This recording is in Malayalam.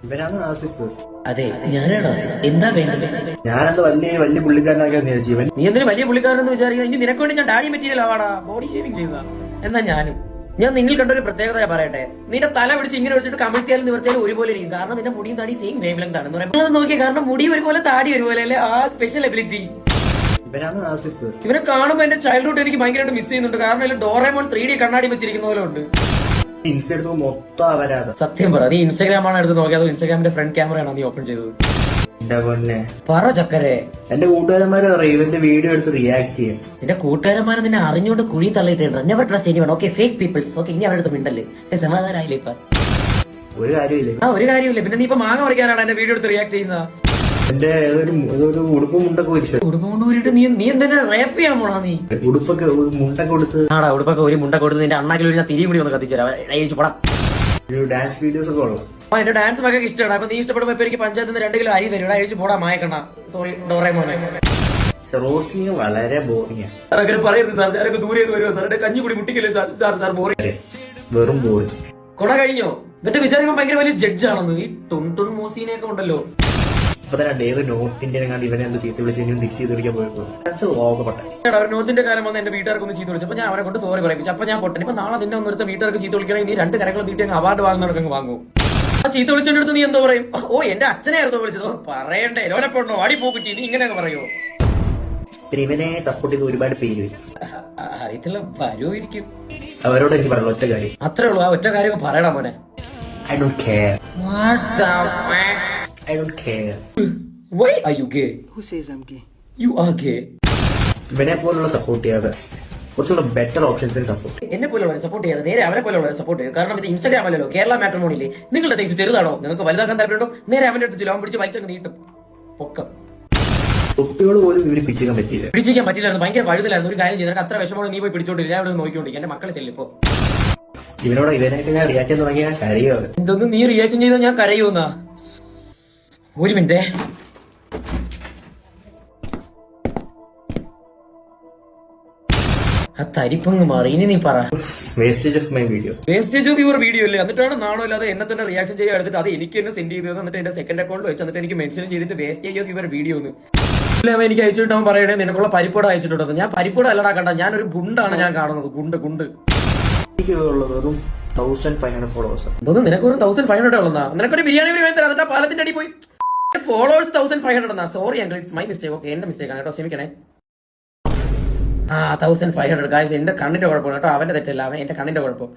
ഇവനാണ് ആസിഫ്. അതെ, ഞാനാണ് ആസിഫ്. എന്താ വേണ്ടത്? ഞാനത് വലിയ പുള്ളിക്കാരനാക്കിയ ജീവൻ. നീ എന്തിനു വലിയ പുള്ളിക്കാരനെന്ന് വിചാരിക്കുന്നത്? ഇനി നിനക്ക് വേണ്ടി ഞാൻ ഡാഡി മെറ്റീരിയൽ ആവാടാ, ബോഡി ഷേവിംഗ് ചെയ്യുക. എന്നാ ഞാൻ നിങ്ങൾ കണ്ടൊരു പ്രത്യേകത പറയട്ടെ. നിന്റെ തല പിടിച്ച് ഇങ്ങനെ വെച്ചിട്ട് കമിഴ്ത്തിയാലും നിവർത്തിയാലും ഒരുപോലെ ഇരിക്കും. കാരണം നിന്റെ മുടിയും താടി സെയിം വേവ് ലെങ്ത് ആണെന്ന് പറയുമ്പോൾ നോക്കിയാൽ കാരണം മുടി ഒരുപോലെ താടി ഒരുപോലെ അല്ലേ? ആ സ്പെഷ്യൽ എബിലിറ്റി ഇവനാണ് ആസിഫ്. ഇവനെ കാണുമ്പോൾ എന്റെ ചൈൽഡ്ഹുഡ് എനിക്ക് ഭയങ്കരമായിട്ട് മിസ് ചെയ്യുന്നുണ്ട്. കാരണം ഇതിൽ ഡോറേമോൺ 3D കണ്ണാടി വെച്ചിരിക്കുന്ന പോലെ ഉണ്ട്. ഇൻസ്റ്റഗ്രാം മൊത്തം അവരാണ്. സത്യം പറ, നീ ഇൻസ്റ്റാഗ്രാം ആണ് എടുത്ത് നോക്കിയത്? ഇൻസ്റ്റാഗ്രാമിന്റെ ഫ്രണ്ട് ക്യാമറയാണ് നീ ഓപ്പൺ ചെയ്തത്? എന്റെ പൊന്നെ, പറ ചക്കരെ. എന്റെ കൂട്ടുകാരന്മാര് പറയും ഇവന്റെ വീഡിയോ എടുത്ത് റിയാക്ട് ചെയ്യാൻ. നിന്റെ കൂട്ടുകാരന്മാരെ നിന്നെ അറിഞ്ഞുകൊണ്ട് കുഴി തള്ളിയിട്ടുണ്ട്. Never trust anyone. Okay, fake peoples. Okay, ഇനി അവരുടെ അടുത്ത് മിണ്ടല്ലേ? സമാധാനമായില്ലേ ഇപ്പൊ? ഒരു കാര്യമില്ല. ഒരു കാര്യമില്ല. പിന്നെ നീ ഇപ്പൊ മാങ്ങ പറിക്കാനാണ് എന്റെ വീഡിയോ എടുത്ത് റിയാക്ട് ചെയ്യുന്നത്? എന്റെ ഏതൊരു ഉടുപ്പ് മുണ്ടൊക്കെ വലിച്ചു ഉടുപ്പ് കൊണ്ട് ഊരിട്ട് നീ എന്തിനാ റേപ്പ് ചെയ്യാൻ പോണാ? നീ ഉടുപ്പൊക്കെ മുണ്ടൊക്കെ കൊടുത്ത് ഉടുപ്പൊക്കെ ഒരു മുണ്ട കൊടുത്ത് നിന്റെ അണ്ണാക്കിൽ ഒരു തിരി കൂടി ഒന്ന് കത്തിച്ചേരാം. ഡാൻസ് വീഡിയോസ് ഒക്കെ ഉള്ളത്. എന്റെ ഡാൻസ് ഒക്കെ ഇഷ്ടമാണ്. അപ്പൊ നീ ഇഷ്ടപ്പെടുമ്പോ ഇപ്പൊ എനിക്ക് പഞ്ചായത്തിൽ നിന്ന് 2 കിലോ അരി തരും. അഴിച്ചു പോടാ മായക്കണ്ട. സോറി ഡോറേമോനെ. റോസ്റ്റിംഗ് വളരെ ബോറിംഗ്. അങ്ങനെ പറയരുത് സാർ. ഞാനൊക്കെ ദൂരെ വരുമോ സാർ? എന്റെ കഞ്ഞി കൂടി മുട്ടിക്കല്ലേ സാർ? ബോറിംഗ്, വെറും ബോറിംഗ്. കൊട കഴിഞ്ഞോ? എന്നിട്ട് വിചാരിക്കുമ്പോ ഭയങ്കര വലിയ ജഡ്ജ് ആണെന്ന്. ഈ ടുൺ മോസിനെയൊക്കെ ഉണ്ടല്ലോ. അപ്പൊ തന്നെ ഡേവ് നോർത്ത് ഇന്ത്യനെ കണ്ട് ഇവനെ എന്ത് ചീത്ത വിളിച്ച് തിരിച്ചു ചെയ്ത് വിളിക്കാൻ പോയപ്പോ നോർത്തിന്റെ കാര്യം വന്ന് എന്റെ വീട്ടുകാർക്ക് ഒന്ന് ചീത്ത വിളിച്ചപ്പോ ഞാൻ അവരെ കൊണ്ട് സോറി പറയിപ്പിച്ചു. അപ്പൊ ഞാൻ പൊട്ടൻ. ഇപ്പൊ നാളെ നിന്നെ ഒന്നെടുത്ത വീട്ടുകാർക്ക് ചീത്ത വിളിക്കണമെങ്കിൽ നീ 2 കരകളും നീട്ടി അവാർഡ് വാങ്ങുന്നവർക്ക് വാങ്ങും. ആ ചീത്ത വിളിച്ചെടുത്ത് നീ എന്തോ പറയും? ഓ, എന്റെ അച്ഛനായിരുന്നു വിളിച്ചത്. പറയണ്ടേ? ലോനപ്പെടണോ? അടി പോക്കിട്ടി നീ ഇങ്ങനെയൊക്കെ പറയോ? ഇവനെ സപ്പോർട്ട് ചെയ്ത് ഒരുപാട് പേര് അറിയത്തില്ല, വരുമായിരിക്കും. അവരോട് എനിക്ക് പറഞ്ഞു ഒറ്റ കാര്യം. അത്രേ ഉള്ളൂ. ആ ഒറ്റ കാര്യം പറയടാ മോനെ. I don't care. What the fuck? I don't care. Why are you gay? Who says I'm gay? You are gay. ഇവനെ പോലുള്ള സപ്പോർട്ട് ചെയ്യാതെ കുറച്ചുകൂടെ ബെറ്റർ ഓപ്ഷൻസിന് സപ്പോർട്ട്. എന്നെ പോലുള്ളവരെ സപ്പോർട്ട് ചെയ്യാതെ നേരെ അവരെ പോലുള്ളവരെ സപ്പോർട്ട് ചെയ്യും. കാരണം ഇത് ഇൻസ്റ്റാഗ്രാം അല്ലല്ലോ, കേരള മാട്രിമോണിയില്ലേ? നിങ്ങളുടെ സൈസ് ചെറുതാണോ? നിങ്ങൾക്ക് വലുതാക്കാൻ താല്പര്യമുണ്ടോ? നേരെ അവന്റെ അടുത്ത് ലോൺ പിടിച്ച് വലിച്ചങ്ങ് നീട്ടും. പൊക്കം കുട്ടികൾ പോലും ഇവര് പിടിച്ചിക്കാൻ പറ്റിയില്ല. പിടിച്ചിരിക്കാൻ പറ്റില്ലായിരുന്നു. ഭയങ്കര വഴുതലായിരുന്നു. ഒരു കാര്യം ചെയ്താൽ അത്ര വിഷമമാണ്. നീ പോയി പിടിച്ചോണ്ടില്ല. ഞാൻ അവിടെ നോക്കിക്കൊണ്ടിരിക്കും. എന്റെ മക്കളെ ചെല്ലിപ്പോ ഇവനായിട്ട് ഞാൻ റിയാക്ട് ചെയ്യാൻ തുടങ്ങിയ കരയാണ്. ഇതൊന്നും നീ റിയാക്ഷൻ ചെയ്താൽ ഞാൻ കരയൂന്നാ? ഒരു മിനിറ്റ്. ആ തരിപ്പങ്ങ് മാറി. ഇനി നീ പറ. Wastage of my video. Wastage of your video അല്ലേ? എന്നിട്ടാണ് നാണോ ഇല്ലാതെ എന്നെ തന്നെ റിയാക്ഷൻ ചെയ്യാൻ എടുത്തിട്ട് അത് എനിക്ക് തന്നെ സെൻഡ് ചെയ്തത്. എന്നിട്ട് എന്റെ സെക്കൻഡ് അക്കൗണ്ടിൽ വെച്ച് എന്നിട്ട് എനിക്ക് മെൻഷൻ ചെയ്തിട്ട് വേസ്റ്റേജ് ഓഫ് യുവർ വീഡിയോ എന്ന് എനിക്ക് അയച്ചിട്ട് അവൻ പറയണേ നിനക്കുള്ള പരിപ്പോട് അയച്ചിട്ടുണ്ടോ? ഞാൻ പരിപ്പോട് അല്ലടാ കണ്ട, ഞാനൊരു ഗുണ്ടാണ് ഞാൻ കാണുന്നത്. ഗുണ്ട് വെറും 1500 ഫോളോവേഴ്സ്. അതൊന്നും നിനക്ക് ഒരു 1500 ഉള്ളതാ? നിനക്കൊരു ബിരിയാണി വേണ്ടി തരാം. എന്നിട്ട് പാലത്തിന്റെ അടി പോയി ഫോളോവേഴ്സ് 1500 എന്നാ? Sorry uncle, it's my mistake. Okay, എന്റെ മിസ്റ്റേക്ക് ആണ് കേട്ടോ, ക്ഷമിക്കണേ. 1500 ഗായ്സ്. എന്റെ കണ്ണിന്റെ കുഴപ്പമാണ് കേട്ടോ, അവന്റെ തെറ്റല്ല. അവൻ എന്റെ കണ്ണിന്റെ കുഴപ്പം.